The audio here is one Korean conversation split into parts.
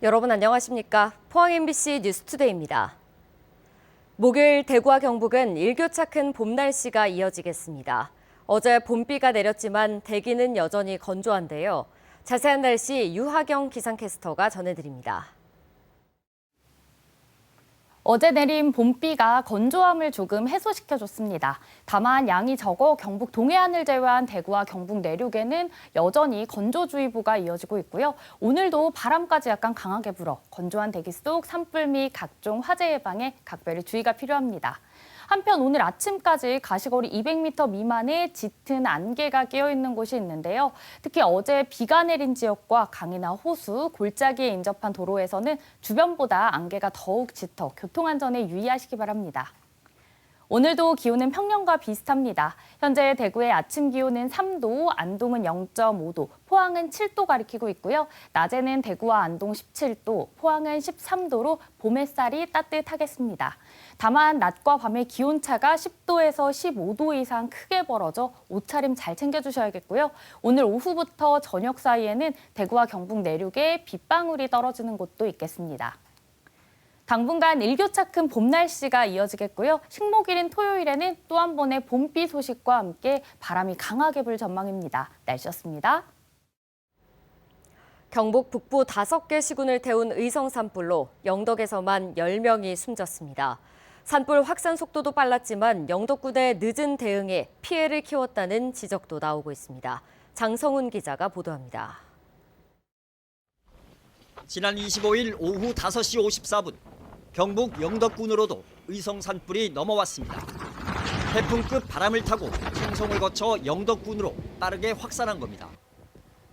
여러분 안녕하십니까? 포항 MBC 뉴스투데이입니다. 목요일 대구와 경북은 일교차 큰 봄 날씨가 이어지겠습니다. 어제 봄비가 내렸지만 대기는 여전히 건조한데요. 자세한 날씨 유하경 기상캐스터가 전해드립니다. 어제 내린 봄비가 건조함을 조금 해소시켜줬습니다. 다만 양이 적어 경북 동해안을 제외한 대구와 경북 내륙에는 여전히 건조주의보가 이어지고 있고요. 오늘도 바람까지 약간 강하게 불어 건조한 대기 속 산불 및 각종 화재 예방에 각별히 주의가 필요합니다. 한편 오늘 아침까지 가시거리 200m 미만의 짙은 안개가 끼어있는 곳이 있는데요. 특히 어제 비가 내린 지역과 강이나 호수, 골짜기에 인접한 도로에서는 주변보다 안개가 더욱 짙어 교통안전에 유의하시기 바랍니다. 오늘도 기온은 평년과 비슷합니다. 현재 대구의 아침 기온은 3도, 안동은 0.5도, 포항은 7도 가리키고 있고요. 낮에는 대구와 안동 17도, 포항은 13도로 봄 햇살이 따뜻하겠습니다. 다만 낮과 밤의 기온차가 10도에서 15도 이상 크게 벌어져 옷차림 잘 챙겨주셔야겠고요. 오늘 오후부터 저녁 사이에는 대구와 경북 내륙에 빗방울이 떨어지는 곳도 있겠습니다. 당분간 일교차 큰 봄 날씨가 이어지겠고요. 식목일인 토요일에는 또 한 번의 봄비 소식과 함께 바람이 강하게 불 전망입니다. 날씨였습니다. 경북 북부 5개 시군을 태운 의성 산불로 영덕에서만 10명이 숨졌습니다. 산불 확산 속도도 빨랐지만 영덕군의 늦은 대응에 피해를 키웠다는 지적도 나오고 있습니다. 장성훈 기자가 보도합니다. 지난 25일 오후 5시 54분 경북 영덕군으로도 의성 산불이 넘어왔습니다. 태풍급 바람을 타고 청송을 거쳐 영덕군으로 빠르게 확산한 겁니다.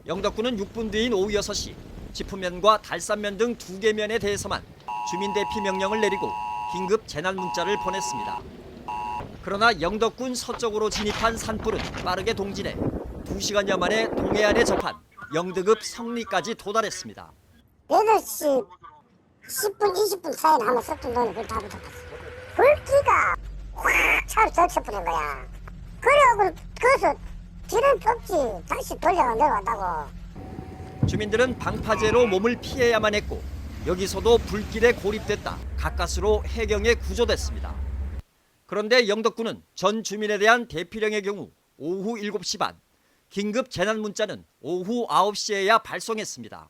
영덕군은 6분 뒤인 오후 6시 지푸면과 달산면 등 2개 면에 대해서만 주민 대피 명령을 내리고 긴급 재난 문자를 보냈습니다. 그러나 영덕군 서쪽으로 진입한 산불은 빠르게 동진해 2시간여 만에 동해안에 접한 영드급 성리까지 도달했습니다. 8시 10분, 20분 사이에 한번 섞은 돈이 그걸 다 붙어봤어. 불기가 확 차로 적셔버린 거야. 그래갖고 거기서 뒤를 뽑지 다시 돌려가 내려간다고. 주민들은 방파제로 몸을 피해야만 했고 여기서도 불길에 고립됐다 가까스로 해경에 구조됐습니다. 그런데 영덕군은 전 주민에 대한 대피령의 경우 오후 7시 반, 긴급 재난 문자는 오후 9시에야 발송했습니다.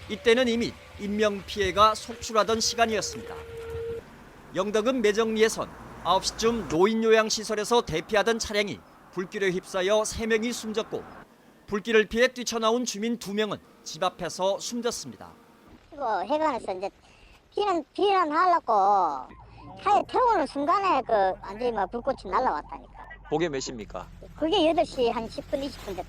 이때는 이미 인명피해가 속출하던 시간이었습니다. 영덕은 매정리에선 9시쯤 노인요양시설에서 대피하던 차량이 불길에 휩싸여 3명이 숨졌고 불길을 피해 뛰쳐나온 주민 2명은 집 앞에서 숨졌습니다. 이거 해관에서 이제 피난하려고 차에 태우는 순간에 완전히 막 불꽃이 날라왔다니까. 그게 몇 시입니까? 그게 8시 한 10분, 20분 됐다.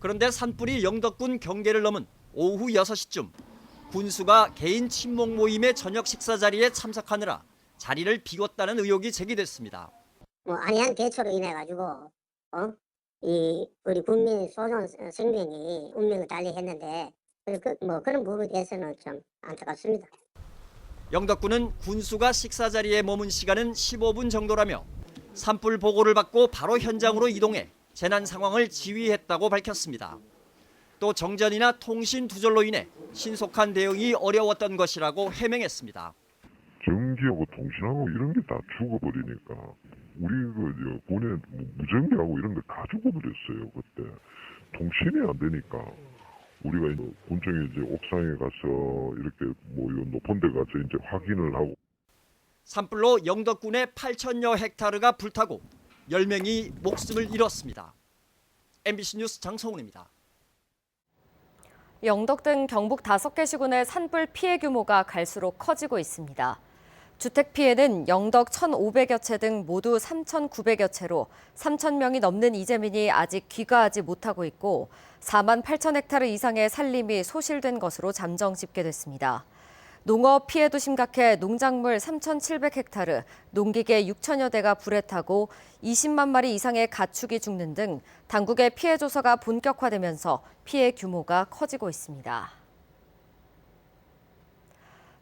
그런데 산불이 영덕군 경계를 넘은 오후 6시쯤 군수가 개인 친목 모임의 저녁 식사 자리에 참석하느라 자리를 비웠다는 의혹이 제기됐습니다. 안이한 대처로 인해 가지고 이 우리 국민 소중 생명이 운명을 달리했는데 그런 부분에 대해서는 좀 안타깝습니다. 영덕군은 군수가 식사 자리에 머문 시간은 15분 정도라며 산불 보고를 받고 바로 현장으로 이동해 재난 상황을 지휘했다고 밝혔습니다. 또 정전이나 통신 두절로 인해 신속한 대응이 어려웠던 것이라고 해명했습니다. 전기하고 통신하고 이런 게 다 죽어버리니까 우리 군에 무전기하고 이런 게 다 죽어버렸어요. 그때 통신이 안 되니까 우리가 군청에 이제 옥상에 가서 이렇게 높은 데 가서 이제 확인을 하고. 산불로 영덕군의 8천여 헥타르가 불타고 10명이 목숨을 잃었습니다. MBC 뉴스 장성훈입니다. 영덕 등 경북 5개 시군의 산불 피해 규모가 갈수록 커지고 있습니다. 주택 피해는 영덕 1,500여 채 등 모두 3,900여 채로 3,000명이 넘는 이재민이 아직 귀가하지 못하고 있고 4만 8천 헥타르 이상의 산림이 소실된 것으로 잠정 집계됐습니다. 농업 피해도 심각해 농작물 3,700 헥타르, 농기계 6천여 대가 불에 타고 20만 마리 이상의 가축이 죽는 등 당국의 피해 조사가 본격화되면서 피해 규모가 커지고 있습니다.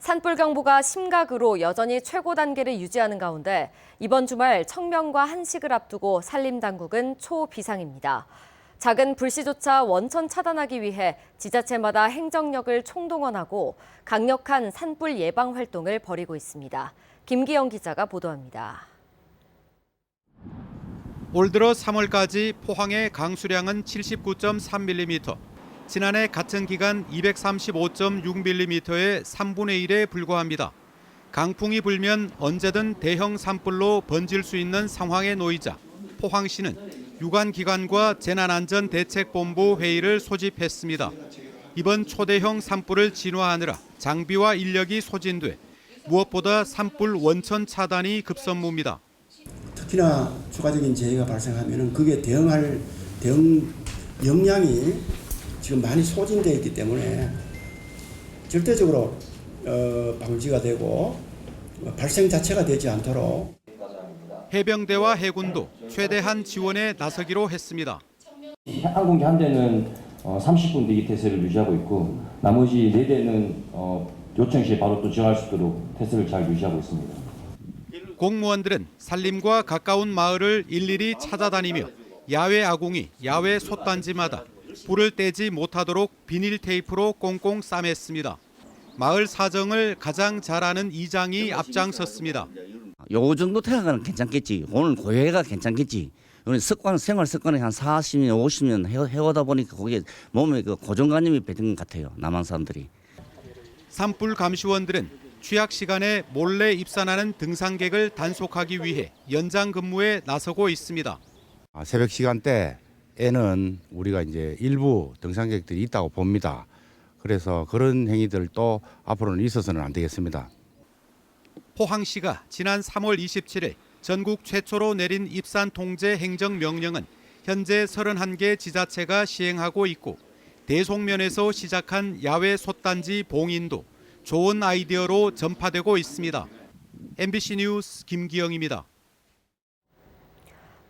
산불 경보가 심각으로 여전히 최고 단계를 유지하는 가운데 이번 주말 청명과 한식을 앞두고 산림당국은 초비상입니다. 작은 불씨조차 원천 차단하기 위해 지자체마다 행정력을 총동원하고 강력한 산불 예방 활동을 벌이고 있습니다. 김기영 기자가 보도합니다. 올 들어 3월까지 포항의 강수량은 79.3mm, 지난해 같은 기간 235.6mm의 3분의 1에 불과합니다. 강풍이 불면 언제든 대형 산불로 번질 수 있는 상황에 놓이자 포항시는 유관기관과 재난안전대책본부 회의를 소집했습니다. 이번 초대형 산불을 진화하느라 장비와 인력이 소진돼 무엇보다 산불 원천 차단이 급선무입니다. 특히나 추가적인 재해가 발생하면 그게 대응 역량이 지금 많이 소진되어 있기 때문에 절대적으로 방지가 되고 발생 자체가 되지 않도록 해병대와 해군도 최대한 지원에 나서기로 했습니다. 항공기 한 대는 30분 대기 태세를 유지하고 있고 나머지 4대는 요청 시에 바로 또 지원할 수 있도록 태세를 잘 유지하고 있습니다. 공무원들은 산림과 가까운 마을을 일일이 찾아다니며 야외 아궁이, 야외 솥단지마다 불을 떼지 못하도록 비닐 테이프로 꽁꽁 싸맸습니다. 마을 사정을 가장 잘 아는 이장이 앞장섰습니다. 요 정도 태가는 괜찮겠지. 오늘 고해가 괜찮겠지. 생활 습관이 한 40년, 50년 해오다 보니까 거기에 몸에 그 고정관념이 배든 것 같아요. 남한 사람들이. 산불 감시원들은 취약 시간에 몰래 입산하는 등산객을 단속하기 위해 연장 근무에 나서고 있습니다. 새벽 시간대에는 우리가 이제 일부 등산객들이 있다고 봅니다. 그래서 그런 행위들도 앞으로는 있어서는 안 되겠습니다. 포항시가 지난 3월 27일 전국 최초로 내린 입산 통제 행정명령은 현재 31개 지자체가 시행하고 있고 대송면에서 시작한 야외 솥단지 봉인도 좋은 아이디어로 전파되고 있습니다. MBC 뉴스 김기영입니다.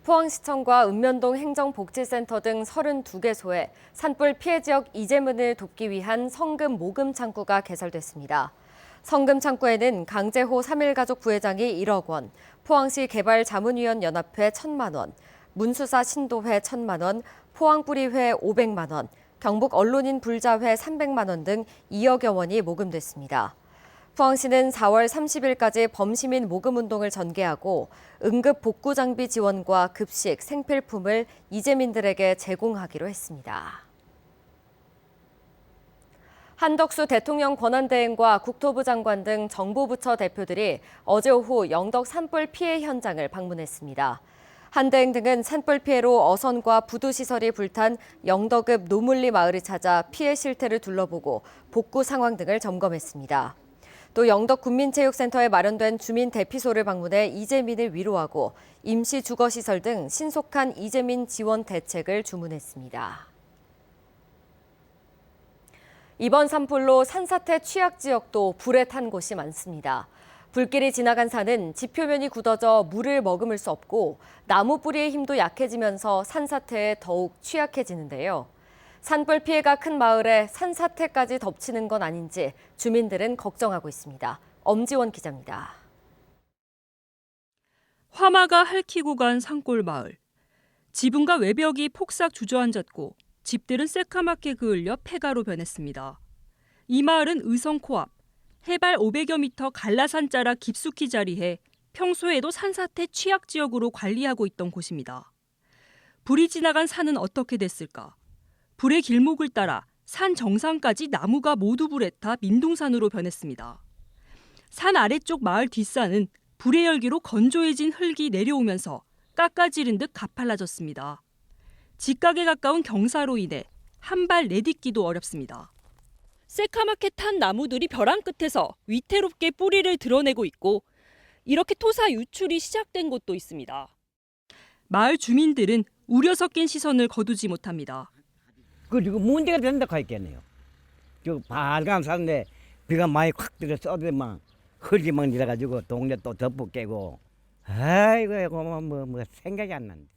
포항시청과 읍면동 행정복지센터 등 32개소에 산불 피해 지역 이재민을 돕기 위한 성금 모금 창구가 개설됐습니다. 성금 창구에는 강재호 3.1가족 부회장이 1억 원, 포항시 개발자문위원 연합회 1,000만 원, 문수사 신도회 1,000만 원, 포항뿌리회 500만 원, 경북 언론인 불자회 300만 원 등 2억여 원이 모금됐습니다. 포항시는 4월 30일까지 범시민 모금 운동을 전개하고 응급 복구 장비 지원과 급식, 생필품을 이재민들에게 제공하기로 했습니다. 한덕수 대통령 권한대행과 국토부 장관 등 정부 부처 대표들이 어제 오후 영덕 산불 피해 현장을 방문했습니다. 한 대행 등은 산불 피해로 어선과 부두시설이 불탄 영덕읍 노물리 마을을 찾아 피해 실태를 둘러보고 복구 상황 등을 점검했습니다. 또 영덕 군민체육센터에 마련된 주민 대피소를 방문해 이재민을 위로하고 임시 주거시설 등 신속한 이재민 지원 대책을 주문했습니다. 이번 산불로 산사태 취약 지역도 불에 탄 곳이 많습니다. 불길이 지나간 산은 지표면이 굳어져 물을 머금을 수 없고 나무 뿌리의 힘도 약해지면서 산사태에 더욱 취약해지는데요. 산불 피해가 큰 마을에 산사태까지 덮치는 건 아닌지 주민들은 걱정하고 있습니다. 엄지원 기자입니다. 화마가 핥히고 간 산골마을. 지붕과 외벽이 폭삭 주저앉았고 집들은 새카맣게 그을려 폐가로 변했습니다. 이 마을은 의성 코앞, 해발 500여 미터 갈라산 자락 깊숙이 자리해 평소에도 산사태 취약 지역으로 관리하고 있던 곳입니다. 불이 지나간 산은 어떻게 됐을까? 불의 길목을 따라 산 정상까지 나무가 모두 불에 타 민둥산으로 변했습니다. 산 아래쪽 마을 뒷산은 불의 열기로 건조해진 흙이 내려오면서 깎아지른 듯 가팔라졌습니다. 직각에 가까운 경사로 인해 한 발 내딛기도 어렵습니다. 새카맣게 탄 나무들이 벼랑 끝에서 위태롭게 뿌리를 드러내고 있고 이렇게 토사 유출이 시작된 곳도 있습니다. 마을 주민들은 우려 섞인 시선을 거두지 못합니다. 그리고 문제가 된다고 했겠네요. 저 빨간 산에 비가 많이 확 들어서 막 흙이 막 내려가지고 동네 또 덮어 깨고 아이고 뭐 생각이 안 난다.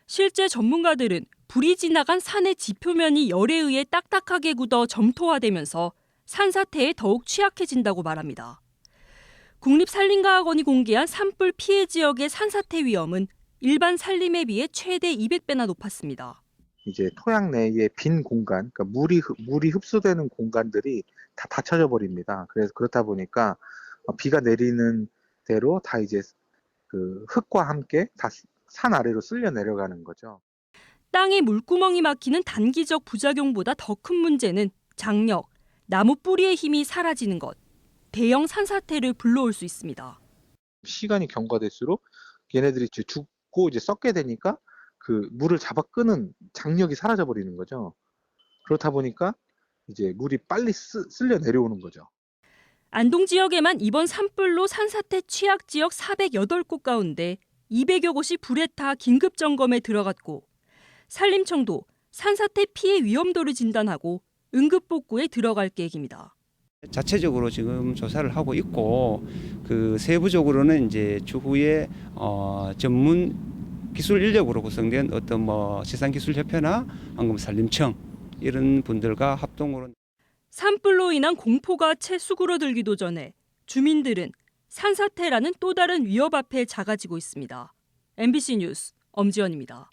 실제 전문가들은 불이 지나간 산의 지표면이 열에 의해 딱딱하게 굳어 점토화되면서 산사태에 더욱 취약해진다고 말합니다. 국립산림과학원이 공개한 산불 피해 지역의 산사태 위험은 일반 산림에 비해 최대 200배나 높았습니다. 이제 토양 내의 빈 공간, 그러니까 물이 흡수되는 공간들이 다 닫혀져 버립니다. 그래서 그렇다 보니까 비가 내리는 대로 다 이제 그 흙과 함께 다 산 아래로 쓸려 내려가는 거죠. 땅에 물구멍이 막히는 단기적 부작용보다 더 큰 문제는 장력, 나무 뿌리의 힘이 사라지는 것, 대형 산사태를 불러올 수 있습니다. 시간이 경과될수록 얘네들이 이제 죽고 이제 썩게 되니까 그 물을 잡아 끄는 장력이 사라져 버리는 거죠. 그렇다 보니까 이제 물이 빨리 쓸려 내려오는 거죠. 안동 지역에만 이번 산불로 산사태 취약 지역 408곳 가운데 200여 곳이 불에 타 긴급 점검에 들어갔고 산림청도 산사태 피해 위험도를 진단하고 응급 복구에 들어갈 계획입니다. 자체적으로 지금 조사를 하고 있고 그 세부적으로는 이제 추후에 전문 기술 인력으로 구성된 어떤 뭐 지상기술협회나 산림청 이런 분들과 합동으로 산불로 인한 공포가 채 수그러들기도 전에 주민들은 산사태라는 또 다른 위협 앞에 작아지고 있습니다. MBC 뉴스 엄지연입니다.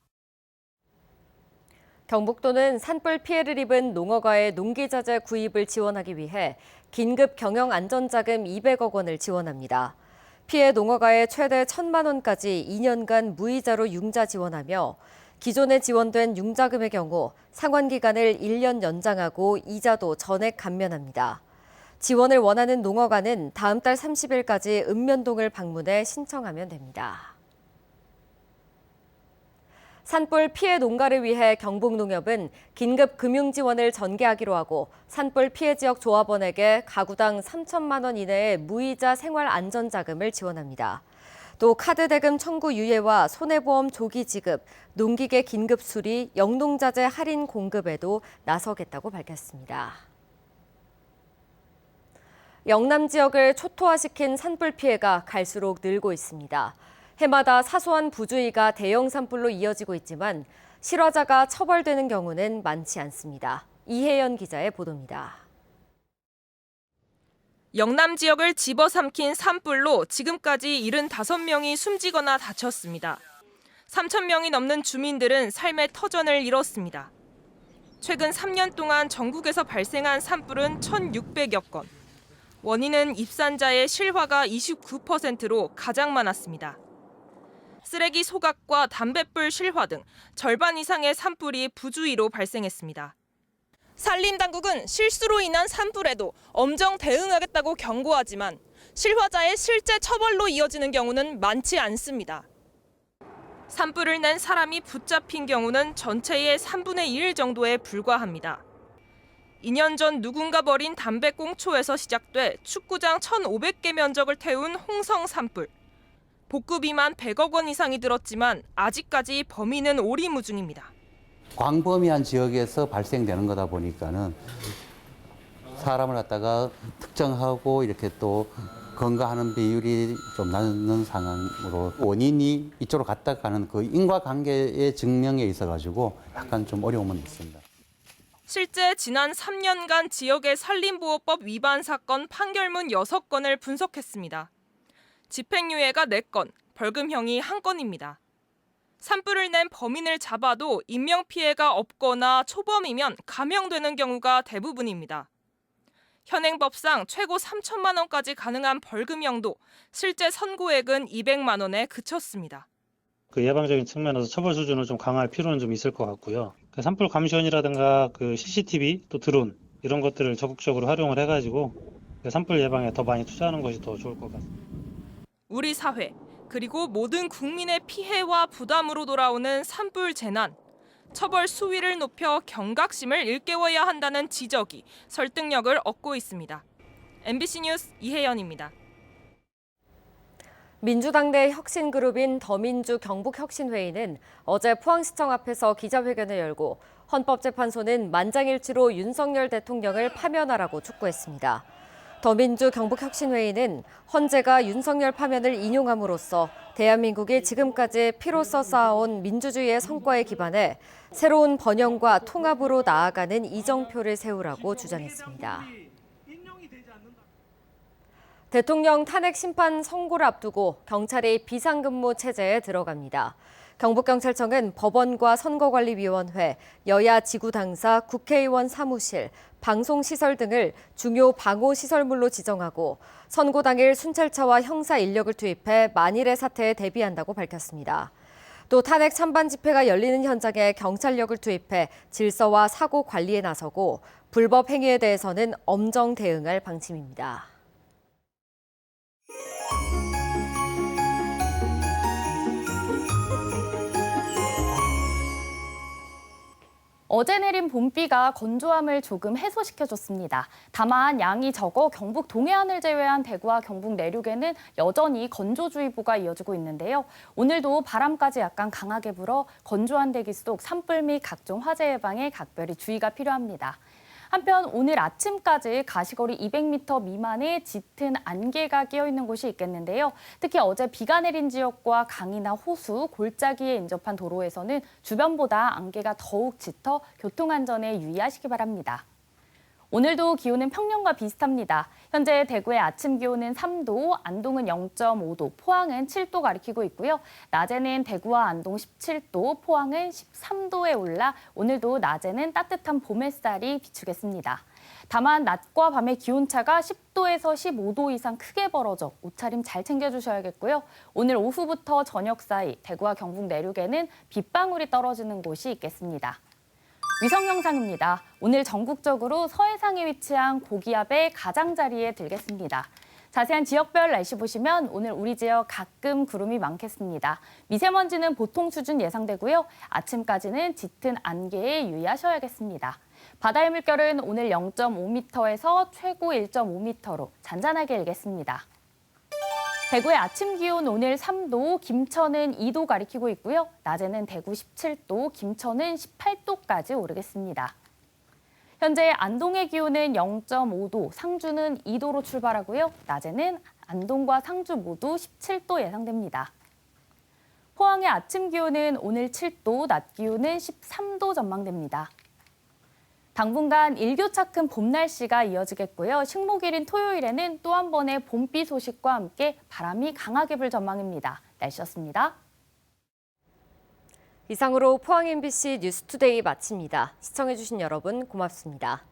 경북도는 산불 피해를 입은 농어가의 농기자재 구입을 지원하기 위해 긴급 경영안전자금 200억 원을 지원합니다. 피해 농어가에 최대 1,000만 원까지 2년간 무이자로 융자 지원하며 기존에 지원된 융자금의 경우 상환기간을 1년 연장하고 이자도 전액 감면합니다. 지원을 원하는 농어가는 다음 달 30일까지 읍면동을 방문해 신청하면 됩니다. 산불 피해 농가를 위해 경북농협은 긴급 금융 지원을 전개하기로 하고 산불 피해 지역 조합원에게 가구당 3천만 원 이내의 무이자 생활 안전자금을 지원합니다. 또 카드 대금 청구 유예와 손해보험 조기 지급, 농기계 긴급 수리, 영농자재 할인 공급에도 나서겠다고 밝혔습니다. 영남 지역을 초토화시킨 산불 피해가 갈수록 늘고 있습니다. 해마다 사소한 부주의가 대형 산불로 이어지고 있지만 실화자가 처벌되는 경우는 많지 않습니다. 이혜연 기자의 보도입니다. 영남 지역을 집어삼킨 산불로 지금까지 75명이 숨지거나 다쳤습니다. 3,000명이 넘는 주민들은 삶의 터전을 잃었습니다. 최근 3년 동안 전국에서 발생한 산불은 1,600여 건. 원인은 입산자의 실화가 29%로 가장 많았습니다. 쓰레기 소각과 담뱃불 실화 등 절반 이상의 산불이 부주의로 발생했습니다. 산림당국은 실수로 인한 산불에도 엄정 대응하겠다고 경고하지만 실화자의 실제 처벌로 이어지는 경우는 많지 않습니다. 산불을 낸 사람이 붙잡힌 경우는 전체의 3분의 1 정도에 불과합니다. 2년 전 누군가 버린 담배꽁초에서 시작돼 축구장 1,500개 면적을 태운 홍성 산불. 복구비만 100억 원 이상이 들었지만 아직까지 범인은 오리무중입니다. 광범위한 지역에서 발생되는 거다 보니까는 사람을 갖다가 특정하고 이렇게 또 건강하는 비율이 좀 낮는 상황으로 원인이 이쪽으로 갔다 가는 그 인과관계의 증명에 있어 가지고 약간 좀 어려움은 있습니다. 실제 지난 3년간 지역의 산림보호법 위반 사건 판결문 6건을 분석했습니다. 집행유예가 4건, 벌금형이 1건입니다. 산불을 낸 범인을 잡아도 인명피해가 없거나 초범이면 감형되는 경우가 대부분입니다. 현행법상 최고 3천만 원까지 가능한 벌금형도 실제 선고액은 200만 원에 그쳤습니다. 그 예방적인 측면에서 처벌 수준을 좀 강화할 필요는 좀 있을 것 같고요. 그 산불 감시원이라든가 그 CCTV 또 드론 이런 것들을 적극적으로 활용을 해가지고 산불 예방에 더 많이 투자하는 것이 더 좋을 것 같습니다. 우리 사회 그리고 모든 국민의 피해와 부담으로 돌아오는 산불 재난. 처벌 수위를 높여 경각심을 일깨워야 한다는 지적이 설득력을 얻고 있습니다. MBC 뉴스 이혜연입니다. 민주당 내 혁신그룹인 더민주 경북혁신회의는 어제 포항시청 앞에서 기자회견을 열고 헌법재판소는 만장일치로 윤석열 대통령을 파면하라고 촉구했습니다. 더민주 경북혁신회의는 헌재가 윤석열 파면을 인용함으로써 대한민국이 지금까지 피로써 쌓아온 민주주의의 성과에 기반해 새로운 번영과 통합으로 나아가는 이정표를 세우라고 주장했습니다. 대통령 탄핵 심판 선고를 앞두고 경찰이 비상근무 체제에 들어갑니다. 경북경찰청은 법원과 선거관리위원회, 여야 지구당사, 국회의원 사무실, 방송시설 등을 중요 방호시설물로 지정하고 선고 당일 순찰차와 형사 인력을 투입해 만일의 사태에 대비한다고 밝혔습니다. 또 탄핵 찬반 집회가 열리는 현장에 경찰력을 투입해 질서와 사고 관리에 나서고 불법 행위에 대해서는 엄정 대응할 방침입니다. 어제 내린 봄비가 건조함을 조금 해소시켜줬습니다. 다만 양이 적어 경북 동해안을 제외한 대구와 경북 내륙에는 여전히 건조주의보가 이어지고 있는데요. 오늘도 바람까지 약간 강하게 불어 건조한 대기 속 산불 및 각종 화재 예방에 각별히 주의가 필요합니다. 한편 오늘 아침까지 가시거리 200m 미만의 짙은 안개가 끼어있는 곳이 있겠는데요. 특히 어제 비가 내린 지역과 강이나 호수, 골짜기에 인접한 도로에서는 주변보다 안개가 더욱 짙어 교통안전에 유의하시기 바랍니다. 오늘도 기온은 평년과 비슷합니다. 현재 대구의 아침 기온은 3도, 안동은 0.5도, 포항은 7도 가리키고 있고요. 낮에는 대구와 안동 17도, 포항은 13도에 올라 오늘도 낮에는 따뜻한 봄 햇살이 비추겠습니다. 다만 낮과 밤의 기온차가 10도에서 15도 이상 크게 벌어져 옷차림 잘 챙겨주셔야겠고요. 오늘 오후부터 저녁 사이 대구와 경북 내륙에는 빗방울이 떨어지는 곳이 있겠습니다. 위성 영상입니다. 오늘 전국적으로 서해상에 위치한 고기압의 가장자리에 들겠습니다. 자세한 지역별 날씨 보시면 오늘 우리 지역 가끔 구름이 많겠습니다. 미세먼지는 보통 수준 예상되고요. 아침까지는 짙은 안개에 유의하셔야겠습니다. 바다의 물결은 오늘 0.5m에서 최고 1.5m로 잔잔하게 일겠습니다. 대구의 아침 기온 오늘 3도, 김천은 2도 가리키고 있고요. 낮에는 대구 17도, 김천은 18도까지 오르겠습니다. 현재 안동의 기온은 0.5도, 상주는 2도로 출발하고요. 낮에는 안동과 상주 모두 17도 예상됩니다. 포항의 아침 기온은 오늘 7도, 낮 기온은 13도 전망됩니다. 당분간 일교차 큰 봄 날씨가 이어지겠고요. 식목일인 토요일에는 또 한 번의 봄비 소식과 함께 바람이 강하게 불 전망입니다. 날씨였습니다. 이상으로 포항 MBC 뉴스투데이 마칩니다. 시청해주신 여러분 고맙습니다.